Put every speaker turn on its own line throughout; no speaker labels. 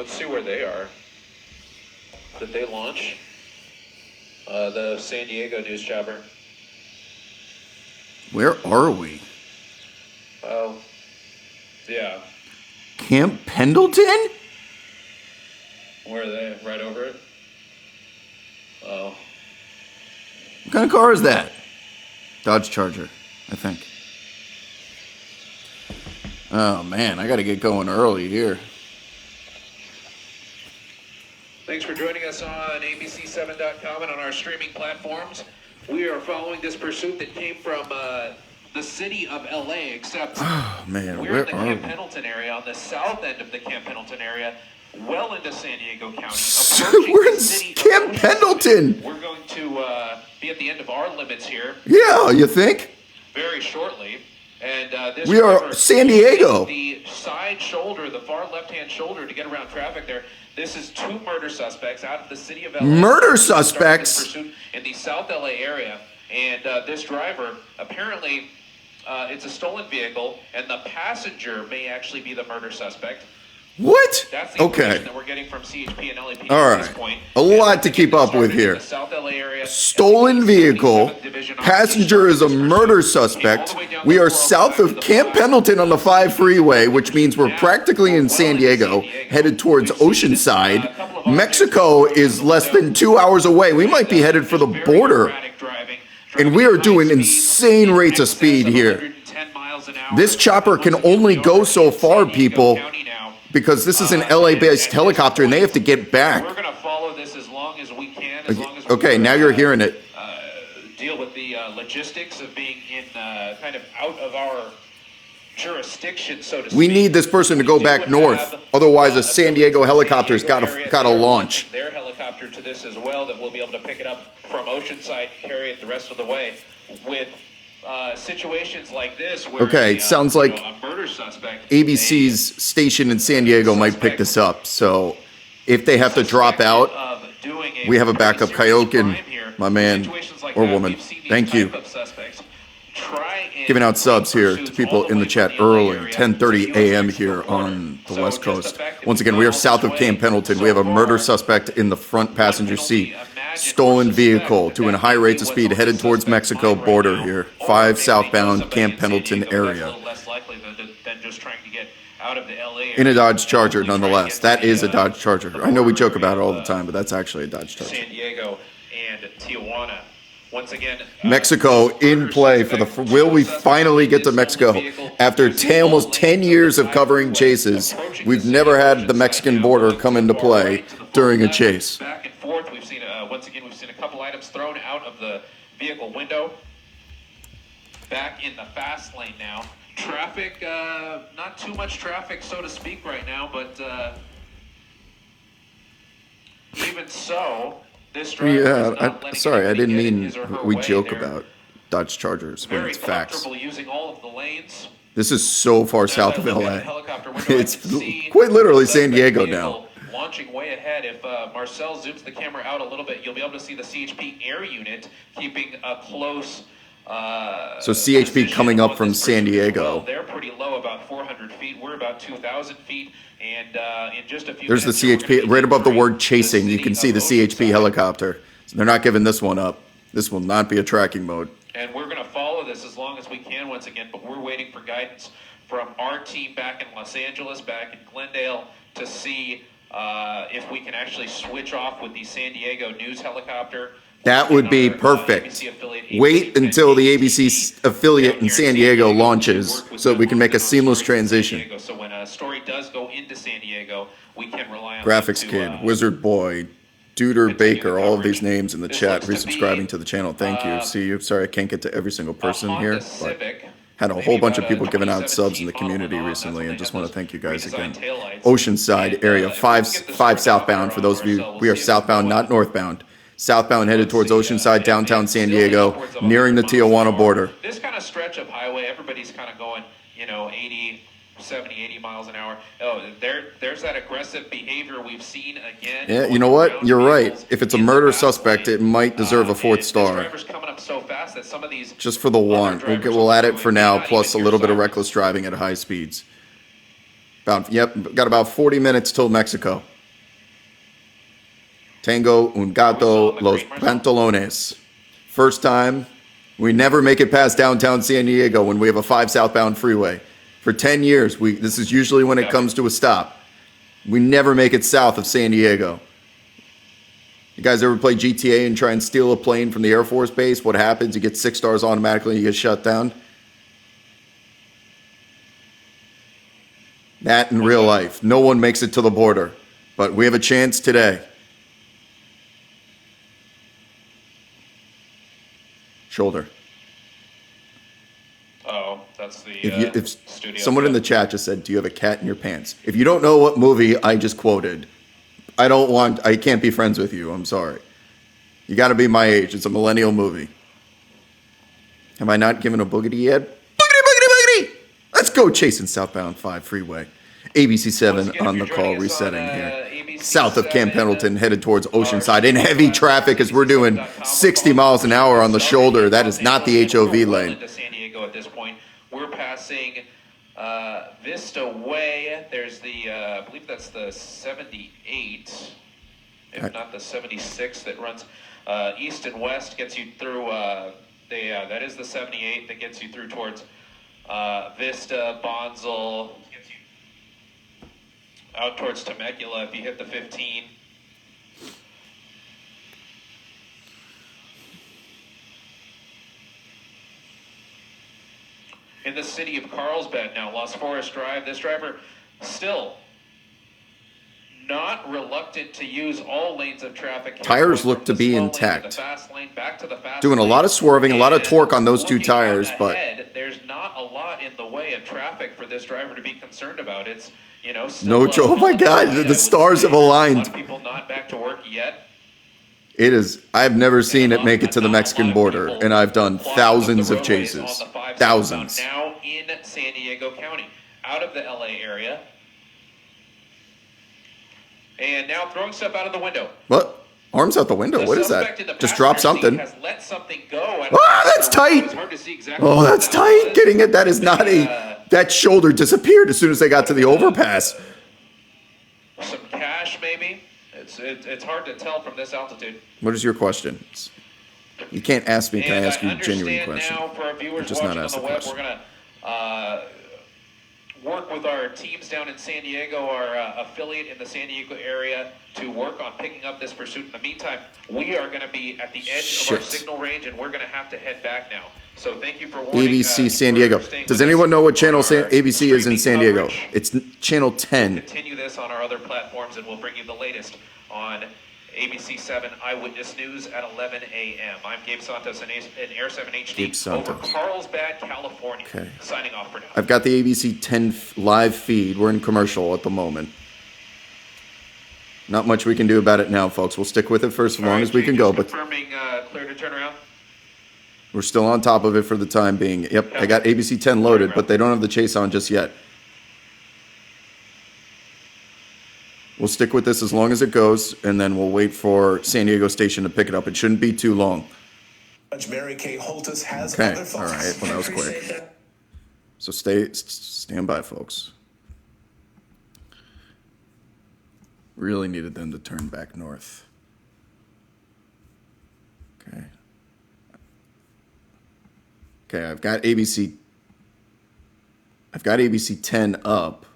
Let's see where they are. Did they launch? The San Diego news chopper.
Where are we?
Oh, yeah.
Camp Pendleton?
Where are they? Right over it? Oh.
What kind of car is that? Dodge Charger, I think. Oh, man, I got to get going early here.
Thanks for joining us on abc7.com and on our streaming platforms. We are following this pursuit that came from the city of LA, except
Man,
we're
where
in the
are
Camp
we?
Pendleton area, on the south end of the Camp Pendleton area, well into San Diego County.
We're in Camp Pendleton.
We're going to be at the end of our limits here
Yeah, you think?
very shortly. And this
We are
driver
San Diego.
using the side shoulder, the far left-hand shoulder, to get around traffic there. This is two murder suspects out of the city of LA.
Murder
Started
suspects?
this pursuit in the South LA area. And this driver, apparently, it's a stolen vehicle, and the passenger may actually be the murder suspect.
What?
That's the information
Okay.
that we're getting from CHP and LAPD
All
at
right.
this point.
A lot to keep up with
Started in
here.
the South LA area.
Stolen vehicle.
77th Division
Passenger is a
officer
murder
came all
suspect.
the way down
We
the
are
405
south
to
of
the
Camp
5
Pendleton on the 5 freeway, which means we're practically in San Diego, headed towards Oceanside. Mexico is less than 2 hours away. We might be headed for the border. And we are doing insane rates of speed here. This chopper can only go so far, people, because this is an LA-based helicopter and they have to get back.
We're going to follow this as long as we can. As long as
Okay, now you're hearing it.
Deal with the logistics of being in kind of out of our jurisdiction, so to speak.
We need this person to go back north. Otherwise, a San Diego helicopter's got to launch.
Their helicopter to this as well, that we'll be able to pick it up from Oceanside, carry it the rest of the way. With situations like this, where
Okay, it sounds like
a murder suspect,
ABC's station in San Diego might pick this up. So if they have to drop out, we have a backup Kaioken, my man or woman. Thank you. Giving out subs here to people in the chat early, 10:30 a.m. here on the West Coast. Once again, we are south of Camp Pendleton. We have a murder suspect in the front passenger seat. Stolen vehicle doing high rates of speed headed towards Mexico border here. 5 southbound Camp Pendleton area. In a Dodge Charger, nonetheless. That is a Dodge Charger. I know we joke about it all the time, but that's actually a Dodge Charger.
San Diego and Tijuana. Once again,
Mexico in play for the. Will we finally get to Mexico after almost 10 years of covering chases? We've never had the Mexican border come into play during a chase.
Back and forth, we've seen once again we've seen a couple items thrown out of the vehicle window. Back in the fast lane now. Traffic, not too much traffic, so to speak, right now, but even so.
Yeah, sorry, I didn't mean we joke about Dodge Chargers when it's facts.
Using all of the lanes.
This is so far south of LA. It's quite literally San Diego now.
Launching way ahead. If Marcel zooms the camera out a little bit, you'll be able to see the CHP air unit keeping a close.
So CHP coming up from San Diego.
Well, they're pretty low, about 400 feet. We're about 2,000 feet. And in just a few
There's the CHP, right above the word chasing, you can see the CHP helicopter. So they're not giving this one up. This will not be a tracking mode.
And we're going to follow this as long as we can once again, but we're waiting for guidance from our team back in Los Angeles, back in Glendale, to see if we can actually switch off with the San Diego news helicopter.
That would be perfect. Wait until the ABC affiliate in San Diego launches so we can make a seamless transition.
So when a story does go into San Diego, we can rely on
Graphics Kid, Wizard Boy, Duder Baker, all of these names in the chat, resubscribing to the channel. Thank you. See you. Sorry I can't get to every single person here, but had a whole bunch of people giving out subs in the community recently, and just want to thank you guys again. Oceanside area, 5 southbound for those of you. We are southbound, not northbound. Southbound headed towards Oceanside, downtown San Diego, nearing the Tijuana border.
This kind of stretch of highway, everybody's kind of going, 80, 70, 80 miles an hour. Oh, there's that aggressive behavior we've seen again.
Yeah, you know what? You're right. If it's a murder suspect, it might deserve a 4th star.
Coming up so fast that some of these
just for the one. We'll add it for now, plus a little bit of reckless driving at high speeds. Got about 40 minutes till Mexico. Tango un gato los pantalones. First time. We never make it past downtown San Diego when we have a 5 southbound freeway. For 10 years, this is usually when it comes to a stop. We never make it south of San Diego. You guys ever play GTA and try and steal a plane from the Air Force Base? What happens? You get 6 stars automatically and you get shut down. That in real life. No one makes it to the border. But we have a chance today. Shoulder.
Oh, that's the
if
studio.
Someone in the chat just said, "Do you have a cat in your pants?" If you don't know what movie I just quoted, I can't be friends with you. I'm sorry. You got to be my age. It's a millennial movie. Have I not given a boogity yet? Boogity, boogity, boogity! Let's go chasing southbound 5 freeway. ABC 7 on the call, resetting here. South of Camp Pendleton, headed towards Oceanside in heavy traffic as we're doing 60 miles an hour on the shoulder. That is not the HOV lane.
San Diego at this point. We're passing Vista Way. There's the, I believe that's the 78, if not the 76 that runs east and west, gets you through, that is the 78 that gets you through towards Vista, Bonsall, out towards Temecula if you hit the 15. In the city of Carlsbad now, Los Forest Drive, this driver still not reluctant to use all lanes of traffic.
Tires look to be intact. Doing a lot of swerving, a lot of torque on those 2 tires, but
there's not a lot in the way of traffic for this driver to be concerned about. It's,
oh my God, the stars have aligned.
A lot of people not back to work yet.
It is. I've never seen it make it to the Mexican border, and I've done thousands of chases. Thousands.
Now in San Diego County, out of the LA area. And now throwing stuff out of the window.
What? Arms out the window? What is that? Just drop something.
Has let something go.
That's tight. Oh, that's tight. Getting it. That is not that shoulder disappeared as soon as they got to the overpass.
Some cash, maybe. It's hard to tell from this altitude.
What is your question? You can't ask me. Can I ask you a genuine question?
Now, for our viewers
just
watching
not ask
on the
the
web,
question.
we're gonna work with our teams down in San Diego, our affiliate in the San Diego area, to work on picking up this pursuit. In the meantime, we are going to be at the edge of our signal range, and we're going to have to head back now. So thank you for warning,
ABC San Diego. Does anyone know what channel ABC is in San Diego? It's channel 10.
We'll continue this on our other platforms, and we'll bring you the latest on ABC 7 Eyewitness News at 11 a.m. I'm Gabe Santos in Air 7 HD over Carlsbad, California.
Okay.
Signing off for now.
I've got the ABC 10 live feed. We're in commercial at the moment. Not much we can do about it now, folks. We'll stick with it for as long as we can go. But
confirming clear to turn around.
We're still on top of it for the time being. Yep, I got ABC 10 loaded, but they don't have the chase on just yet. We'll stick with this as long as it goes, and then we'll wait for San Diego Station to pick it up. It shouldn't be too long.
Judge Mary Kay Holtis has
okay,
other
all right. Well, that was quick. So stand by, folks. Really needed them to turn back north. Okay. Okay, I've got ABC 10 up.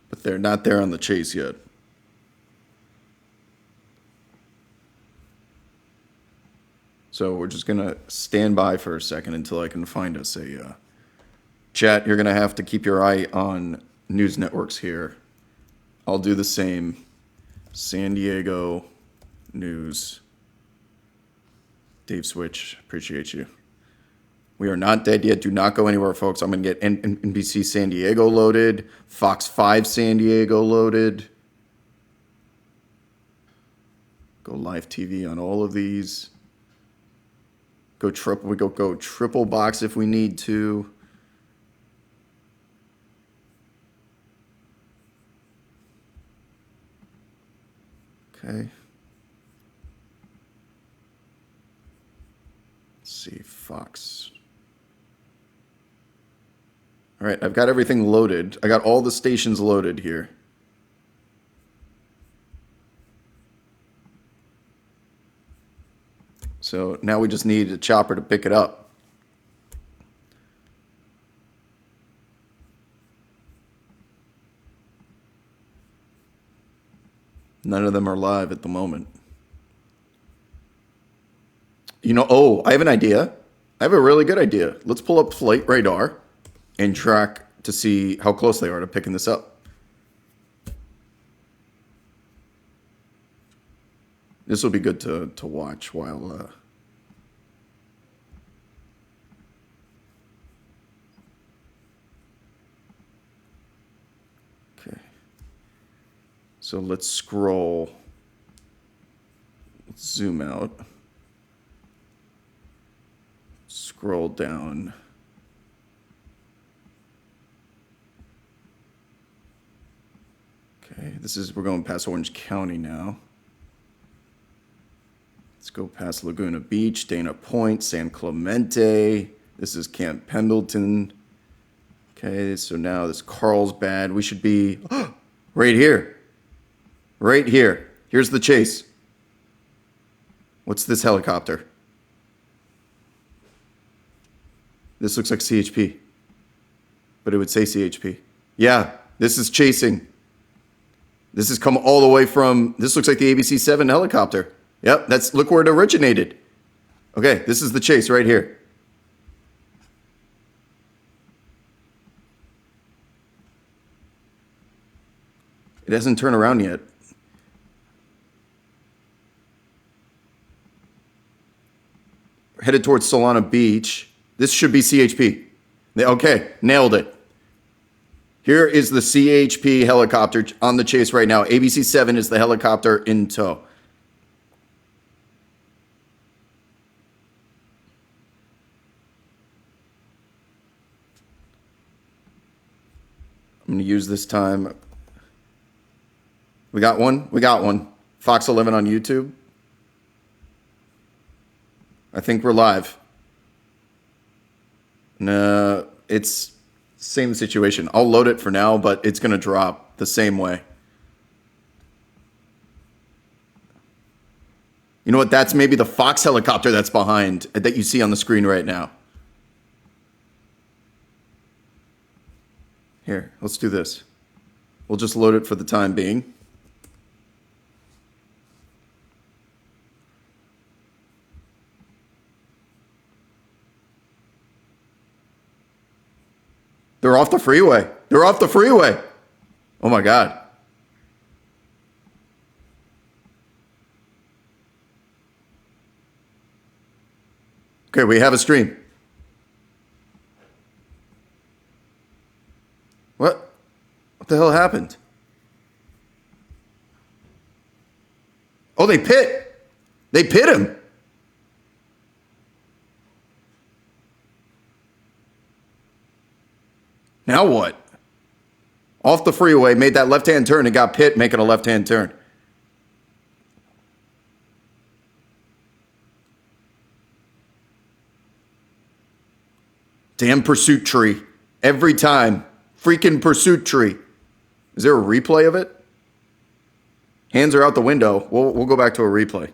But they're not there on the chase yet. So we're just going to stand by for a second until I can find us a chat. You're going to have to keep your eye on news networks here. I'll do the same. San Diego News. Dave Switch, appreciate you. We are not dead yet. Do not go anywhere, folks. I'm going to get NBC San Diego loaded, Fox 5 San Diego loaded. Go live TV on all of these. Go triple box if we need to. Okay. Let's see, Fox. All right, I've got everything loaded. I got all the stations loaded here. So now we just need a chopper to pick it up. None of them are live at the moment. You know, oh, I have an idea. I have a really good idea. Let's pull up flight radar and track to see how close they are to picking this up. This will be good to watch while... Okay. So let's scroll. Let's zoom out. Scroll down. Okay, we're going past Orange County now. Let's go past Laguna Beach, Dana Point, San Clemente. This is Camp Pendleton. Okay, so now this Carlsbad. We should be right here. Right here. Here's the chase. What's this helicopter? This looks like CHP. But it would say CHP. Yeah, this is chasing. This has come all the way from, this looks like the ABC-7 helicopter. Yep, look where it originated. Okay, this is the chase right here. It hasn't turned around yet. We're headed towards Solana Beach. This should be CHP. Okay, nailed it. Here is the CHP helicopter on the chase right now. ABC-7 is the helicopter in tow. I'm going to use this time. We got one? We got one. Fox 11 on YouTube. I think we're live. No, it's same situation. I'll load it for now, but it's going to drop the same way. You know what? That's maybe the Fox helicopter that's behind that you see on the screen right now. Here, let's do this. We'll just load it for the time being. They're off the freeway. They're off the freeway. Oh my God. Okay, we have a stream. What? What the hell happened? Oh, they pit. They pit him. Now what? Off the freeway, made that left-hand turn and got pit making a left-hand turn. Damn pursuit tree. Every time. Freaking pursuit tree. Is there a replay of it? Hands are out the window. We'll go back to a replay.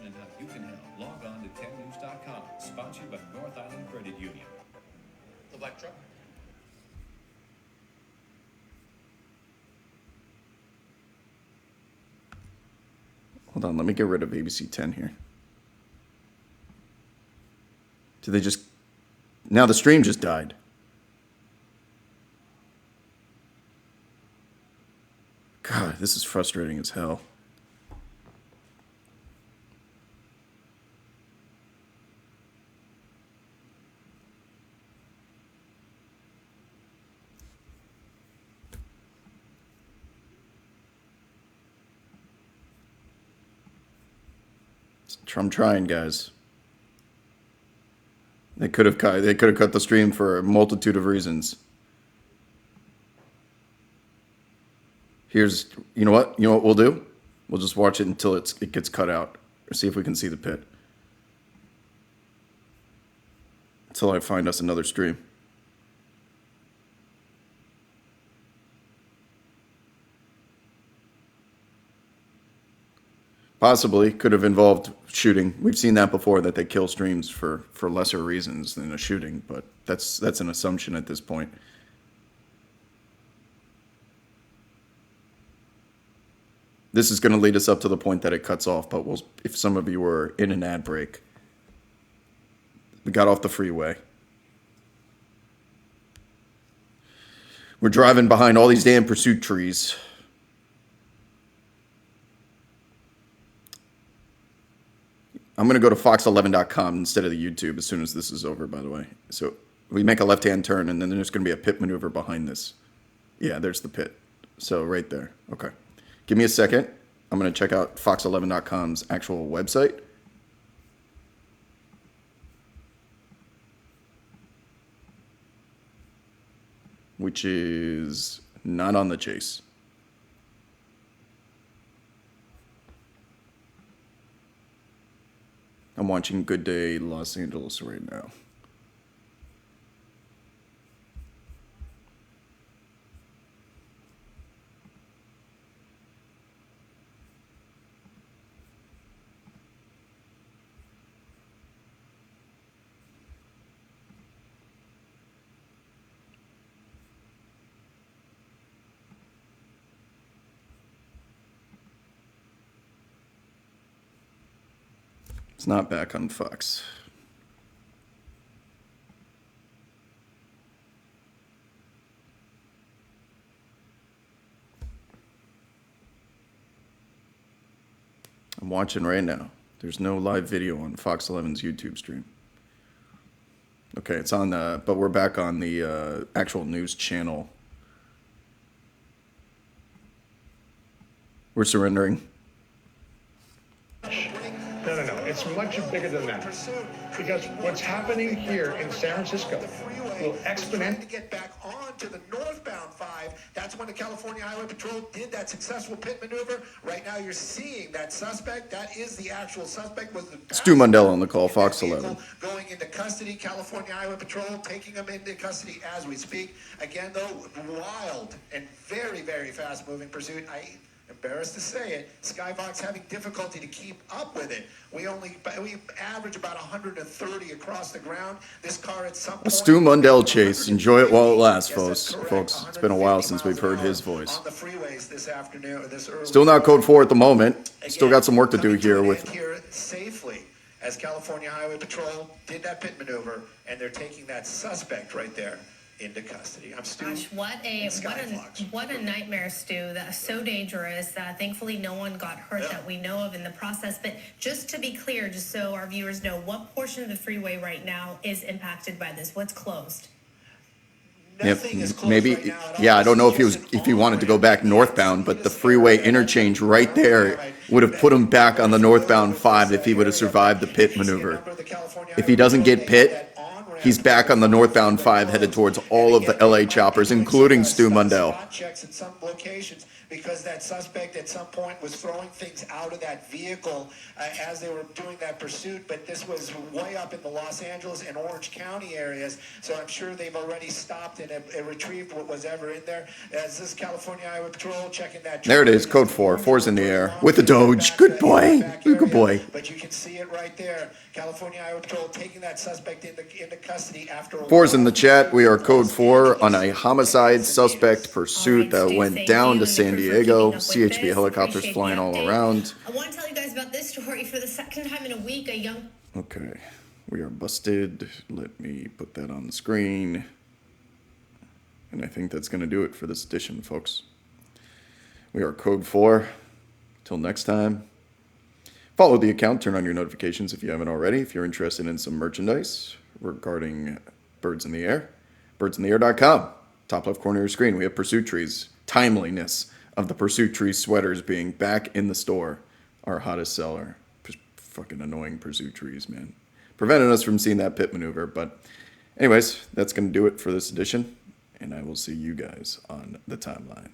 And how you can help. Log on to 10news.com. Sponsored by North Island Credit Union.
The black truck.
Hold on, let me get rid of ABC 10 here. Did they just... Now the stream just died. God, this is frustrating as hell. I'm trying, guys. They could have cut the stream for a multitude of reasons. Here's, you know what we'll do? We'll just watch it until it gets cut out, or see if we can see the pit. until I find us another stream. Possibly could have involved shooting. We've seen that before, that they kill streams for lesser reasons than a shooting, but that's an assumption at this point. This is going to lead us up to the point that it cuts off, but if some of you were in an ad break, we got off the freeway. We're driving behind all these damn pursuit trees. I'm going to go to fox11.com instead of the YouTube as soon as this is over, by the way. So we make a left-hand turn, and then there's going to be a pit maneuver behind this. Yeah, there's the pit. So right there. Okay. Give me a second. I'm going to check out fox11.com's actual website. Which is not on the chase. I'm watching Good Day Los Angeles right now. It's not back on Fox. I'm watching right now. There's no live video on Fox 11's YouTube stream. Okay, it's on the, but we're back on the actual news channel. We're surrendering.
No. It's much bigger than that. Because what's happening here in San Francisco will exponentially
get back onto the northbound 5. That's when the California Highway Patrol did that successful pit maneuver. Right now you're seeing that suspect. That is the actual suspect. Was the
Stu Mundell on the call, Fox 11.
Going into custody, California Highway Patrol taking him into custody as we speak. Again, though, wild and very, very fast-moving pursuit. Embarrassed to say it, Skyfox having difficulty to keep up with it. We average about 130 across the ground. This car at some point,
Stu Mundell chase. Enjoy it while it lasts, folks. It's been a while since we've heard his voice.
On the freeways this afternoon, this early.
Still not code 4 at the moment. Still got some work to do here with.
Here safely as California Highway Patrol did that pit maneuver, and they're taking that suspect right there into custody. I'm Stu.
Gosh, what a nightmare, Stu. That's so dangerous. Thankfully, no one got hurt that we know of in the process. But just to be clear, just so our viewers know, what portion of the freeway right now is impacted by this? What's closed?
Maybe, yeah, I don't know if he wanted to go back northbound, but the freeway interchange right there would have put him back on the northbound 5 if he would have survived the pit maneuver. If he doesn't get pit, he's back on the northbound 5 headed towards all of the LA choppers, including Stu Mundell.
Checks in some locations because that suspect at some point was throwing things out of that vehicle as they were doing that pursuit. But this was way up in the Los Angeles and Orange County areas. So I'm sure they've already stopped and retrieved what was ever in there. As this California Highway Patrol checking that.
There it is, code 4. 4's in the air with the Doge. Good boy. Good boy.
But you can see it right there. California Highway Patrol taking that suspect into custody after.
4's in the chat. We are code 4 on a homicide suspect pursuit that went down to San Diego. CHP helicopters flying all around.
I want to tell you guys about this story for the second time in a week. A young.
Okay, we are busted. Let me put that on the screen. And I think that's going to do it for this edition, folks. We are code 4. Till next time. Follow the account, turn on your notifications if you haven't already. If you're interested in some merchandise regarding Birds in the Air, birdsintheair.com. Top left corner of your screen, we have Pursuit Trees. Timeliness of the Pursuit Trees sweaters being back in the store. Our hottest seller. Fucking annoying Pursuit Trees, man. Prevented us from seeing that pit maneuver. But anyways, that's going to do it for this edition. And I will see you guys on the timeline.